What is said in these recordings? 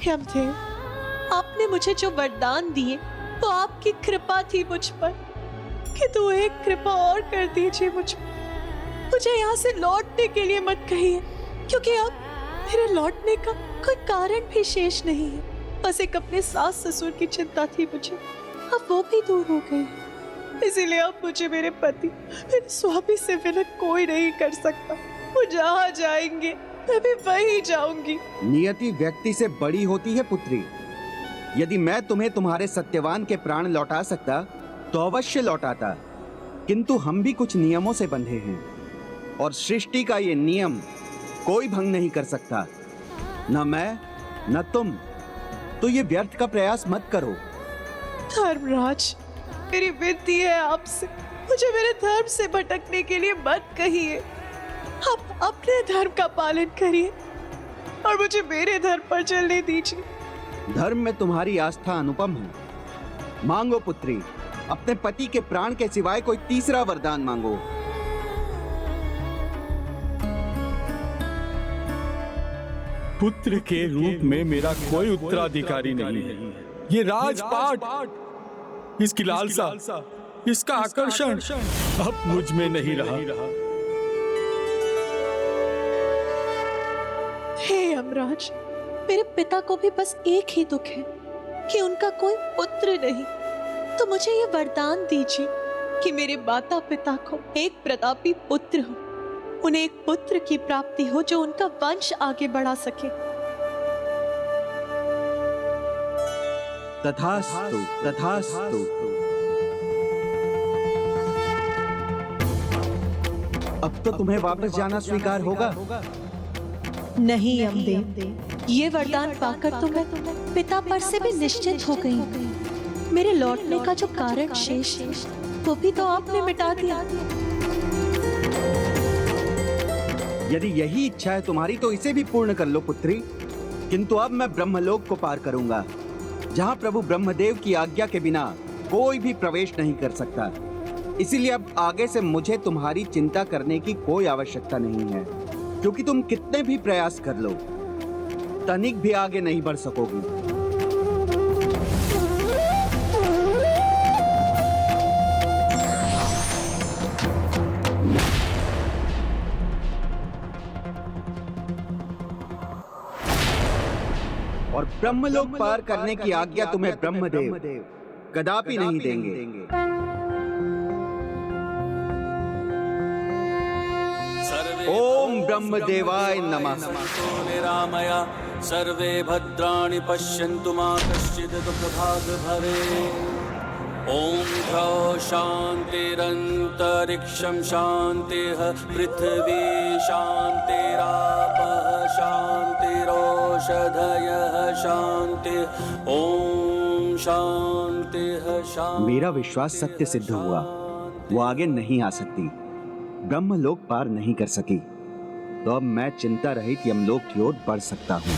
यमदेव, आपने मुझे जो वरदान दिए वो आपकी कृपा थी मुझ पर, किंतु एक कृपा और कर दीजिए मुझ पर। मुझे यहाँ से लौटने के लिए मत कहिए, क्योंकि अब मेरे लौटने का कोई कारण भी शेष नहीं है। बस एक अपने सास ससुर की चिंता थी मुझे, अब वो भी दूर हो गई। इसीलिए अब मुझे मेरे पति, मेरे स्वामी से विलग कोई नहीं कर सकता। वो जहाँ जाएंगे मैं भी वहीं जाऊंगी। नियति व्यक्ति से बड़ी होती है पुत्री। यदि मैं तुम्हें तुम्हारे सत्यवान के प्राण लौटा सकता तो अवश्य लौटाता, किंतु हम भी कुछ नियमों से बंधे हैं और सृष्टि का ये नियम कोई भंग नहीं कर सकता, न मैं न तुम। तो ये व्यर्थ का प्रयास मत करो। धर्मराज, मेरी विनती है आपसे, मुझे मेरे धर्म से भटकने के लिए मत कहिए। आप अपने धर्म का पालन करिए और मुझे मेरे धर्म पर चलने दीजिए। धर्म में तुम्हारी आस्था अनुपम है। मांगो पुत्री, अपने पति के प्राण के सिवाय कोई तीसरा वरदान मांगो। पुत्र के रूप में मेरा कोई उत्तराधिकारी नहीं है। ये राजपाट, इसकी लालसा, इसका आकर्षण अब मुझ में नहीं रहा। हे यमराज, मेरे पिता को भी बस एक ही दुख है कि उनका कोई पुत्र नहीं। तो मुझे ये वरदान दीजिए कि मेरे माता पिता को एक प्रतापी पुत्र हो, उन्हें एक पुत्र की प्राप्ति हो जो उनका वंश आगे बढ़ा सके। तथास्तु, तथास्तु। अब तो तुम्हें वापस जाना स्वीकार होगा। नहीं यमदेव, ये वरदान पाकर तो मैं पिता पर से भी निश्चित हो गई। मेरे लौटने का जो कारण शेष है वो भी तो आपने मिटा दिया। यदि यही इच्छा है तुम्हारी तो इसे भी पूर्ण कर लो पुत्री। किंतु अब मैं ब्रह्मलोक को पार करूंगा, जहां प्रभु ब्रह्मदेव की आज्ञा के बिना कोई भी प्रवेश नहीं कर सकता। इसीलिए अब आगे से मुझे तुम्हारी चिंता करने की कोई आवश्यकता नहीं है, क्योंकि तुम कितने भी प्रयास कर लो तनिक भी आगे नहीं बढ़ सकोगी। और ब्रह्मलोक पार करने की आज्ञा तुम्हें ब्रह्मदेव कदापि नहीं देंगे। ओम ब्रह्मदेवाय नमः। निरामया सर्वे भद्राणि पश्यन्तु मा कश्चित् दुःखभाग् भवेत्। ओम ह्रौः शान्तिरन्तरिक्षं शान्तिः पृथिवी शान्तिरापः शान्तिरोषधयः शान्तिः। ओम शान्तिः शान्तिः। मेरा विश्वास सत्य सिद्ध हुआ, वो आगे नहीं आ सकती, ब्रह्मलोक पार नहीं कर सकी, तो अब मैं चिंता रहित यमलोक की ओर बढ़ सकता हूँ।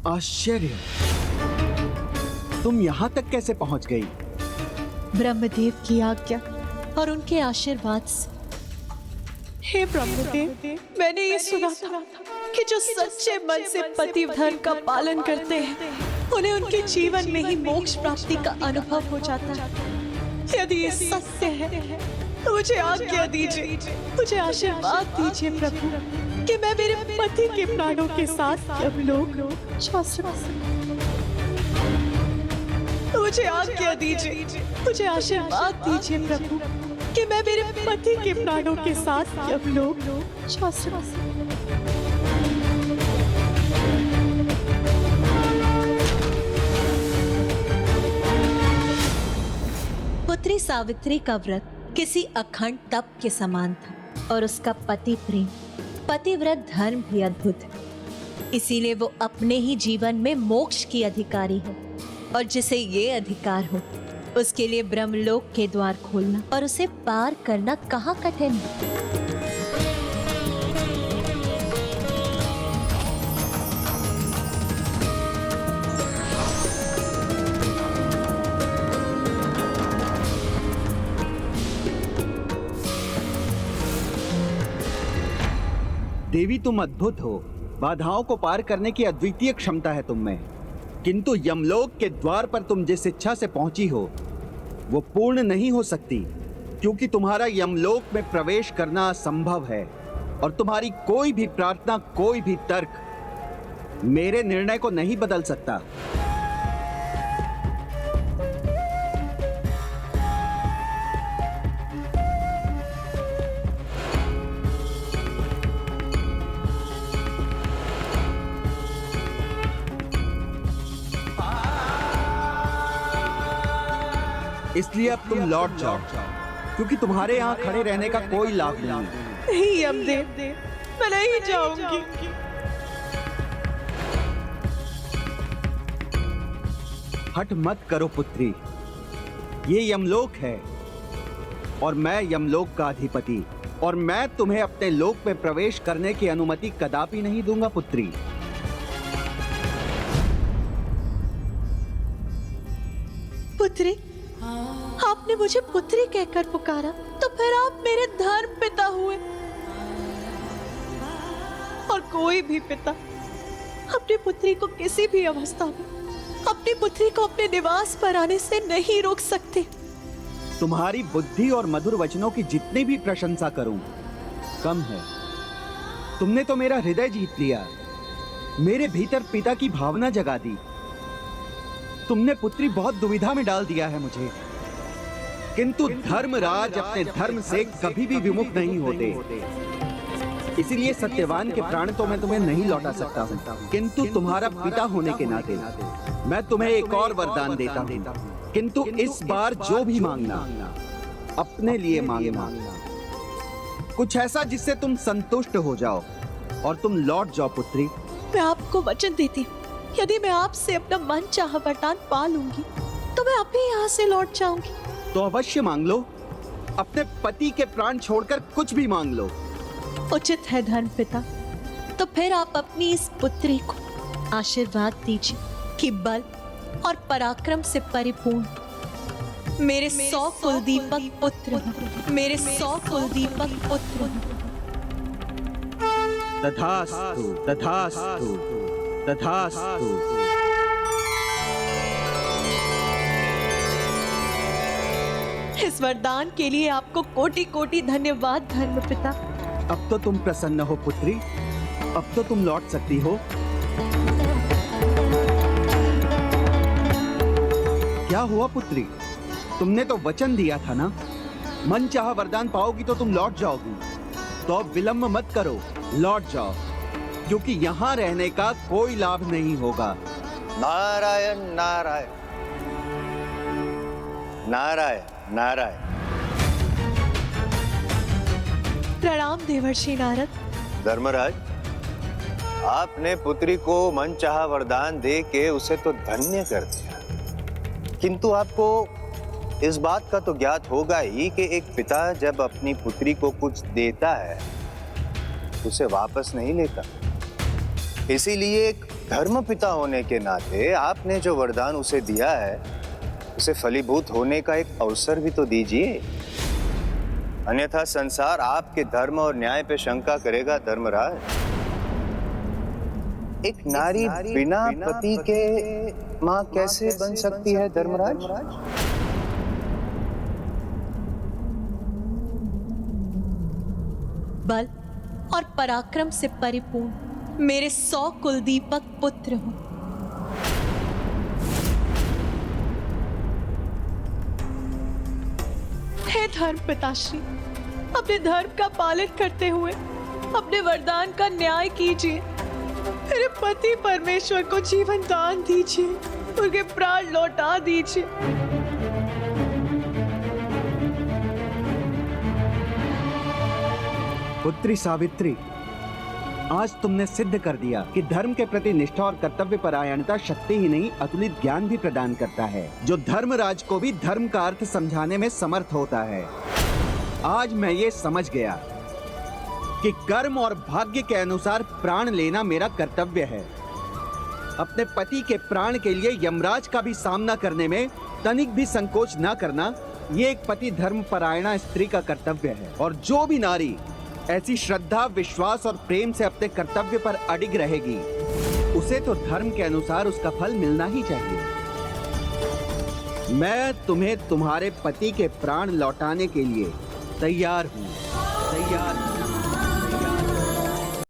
आश्चर्य, तुम यहाँ तक कैसे पहुँच गई? ब्रह्मदेव की आज्ञा और उनके आशीर्वाद से। हे ब्रह्मदेव, मैंने ये सुना था कि जो सच्चे मन से पति धर्म का पालन करते हैं उन्हें उनके जीवन में ही मोक्ष प्राप्ति का अनुभव हो जाता है। यदि ये सत्य है तो मुझे आज्ञा दीजिए, मुझे आशीर्वाद दीजिए प्रभु कि मैं मेरे पति के प्राणों के साथ यमलोक जा सकूं। मुझे आज्ञा दीजिए, मुझे आशीर्वाद दीजिए प्रभु कि मैं मेरे पति के प्राणों के साथ यमलोक जा सकूं। पुत्री सावित्री का व्रत किसी अखंड तप के समान था और उसका पति प्रेम पतिव्रत धर्म भी अद्भुत है, इसीलिए वो अपने ही जीवन में मोक्ष की अधिकारी है। और जिसे ये अधिकार हो, उसके लिए ब्रह्मलोक के द्वार खोलना और उसे पार करना कहाँ कठिन है। देवी तुम अद्भुत हो, बाधाओं को पार करने की अद्वितीय क्षमता है तुम में। किंतु यमलोक के द्वार पर तुम जिस इच्छा से पहुंची हो वो पूर्ण नहीं हो सकती, क्योंकि तुम्हारा यमलोक में प्रवेश करना असंभव है और तुम्हारी कोई भी प्रार्थना, कोई भी तर्क मेरे निर्णय को नहीं बदल सकता। इसलिए अब तुम लौट जाओ, क्योंकि तुम्हारे यहाँ खड़े रहने का कोई लाभ नहीं है। नहीं यमदेव, मैं नहीं जाऊंगी। हट मत करो पुत्री, ये यमलोक है और मैं यमलोक का अधिपति, और मैं तुम्हें अपने लोक में प्रवेश करने की अनुमति कदापि नहीं दूंगा पुत्री। पुत्री, आपने मुझे पुत्री कहकर पुकारा, तो फिर आप मेरे धर्म पिता हुए। और कोई भी पिता अपनी पुत्री को किसी भी अवस्था में अपनी पुत्री को अपने निवास पर आने से नहीं रोक सकते। तुम्हारी बुद्धि और मधुर वचनों की जितनी भी प्रशंसा करूं कम है। तुमने तो मेरा हृदय जीत लिया, मेरे भीतर पिता की भावना जगा दी। तुमने पुत्री बहुत दुविधा में डाल दिया है मुझे, किंतु धर्मराज अपने धर्म से कभी भी विमुख नहीं होते। इसीलिए सत्यवान के प्राण तो मैं तुम्हें नहीं लौटा सकता हूँ, किंतु तुम्हारा पिता होने के नाते मैं तुम्हें एक और वरदान देता हूँ। किंतु इस बार जो भी मांगना अपने लिए मांगना, कुछ ऐसा जिससे तुम संतुष्ट हो जाओ और तुम लौट जाओ पुत्री। मैं आपको वचन देती हूँ, यदि मैं आपसे अपना मन चाहा वरदान पा लूंगी तो मैं अभी यहाँ से लौट जाऊंगी। तो अवश्य मांग लो, अपने पति के प्राण छोड़कर कुछ भी मांग लो। उचित है धर्म पिता, तो फिर आप अपनी इस पुत्री को आशीर्वाद दीजिए कि बल और पराक्रम से परिपूर्ण मेरे 100 कुलदीपक पुत्र हों, मेरे 100 कुलदीपक पुत्र हों। तथास्तु, तथास्तु, तथास्तु। इस वरदान के लिए आपको कोटि कोटि धन्यवाद धर्म पिता। अब तो तुम प्रसन्न हो पुत्री, अब तो तुम लौट सकती हो। क्या हुआ पुत्री, तुमने तो वचन दिया था ना, मन चाहा वरदान पाओगी तो तुम लौट जाओगी। तो अब विलंब मत करो, लौट जाओ, क्योंकि यहाँ रहने का कोई लाभ नहीं होगा। नारायण नारायण नारायण नारायण। प्रणाम देवर्षि नारद। धर्मराज, आपने पुत्री को मनचाहा वरदान दे के उसे तो धन्य कर दिया, किंतु आपको इस बात का तो ज्ञात होगा ही कि एक पिता जब अपनी पुत्री को कुछ देता है उसे वापस नहीं लेता। इसीलिए एक धर्म पिता होने के नाते आपने जो वरदान उसे दिया है उसे फलीभूत होने का एक अवसर भी तो दीजिए, अन्यथा संसार आपके धर्म और न्याय पे शंका करेगा। धर्मराज, एक नारी बिना पति के मां कैसे बन सकती है? धर्मराज, बल और पराक्रम से परिपूर्ण मेरे 100 कुलदीपक पुत्र हों। हे धर्म पिताश्री, अपने धर्म का पालन करते हुए अपने वरदान का न्याय कीजिए। मेरे पति परमेश्वर को जीवन दान दीजिए, उनके प्राण लौटा दीजिए। पुत्री सावित्री, आज तुमने सिद्ध कर दिया कि धर्म के प्रति निष्ठा और कर्तव्य परायणता शक्ति ही नहीं अतुलित ज्ञान भी प्रदान करता है, जो धर्मराज को भी धर्म का अर्थ समझाने में समर्थ होता है। आज मैं ये समझ गया कि कर्म और भाग्य के अनुसार प्राण लेना मेरा कर्तव्य है। अपने पति के प्राण के लिए यमराज का भी सामना करने में तनिक भी संकोच न करना, ये एक पति धर्म परायणा स्त्री का कर्तव्य है। और जो भी नारी ऐसी श्रद्धा, विश्वास और प्रेम से अपने कर्तव्य पर अडिग रहेगी, उसे तो धर्म के अनुसार उसका फल मिलना ही चाहिए। मैं तुम्हें तुम्हारे पति के प्राण लौटाने के लिए तैयार हूँ।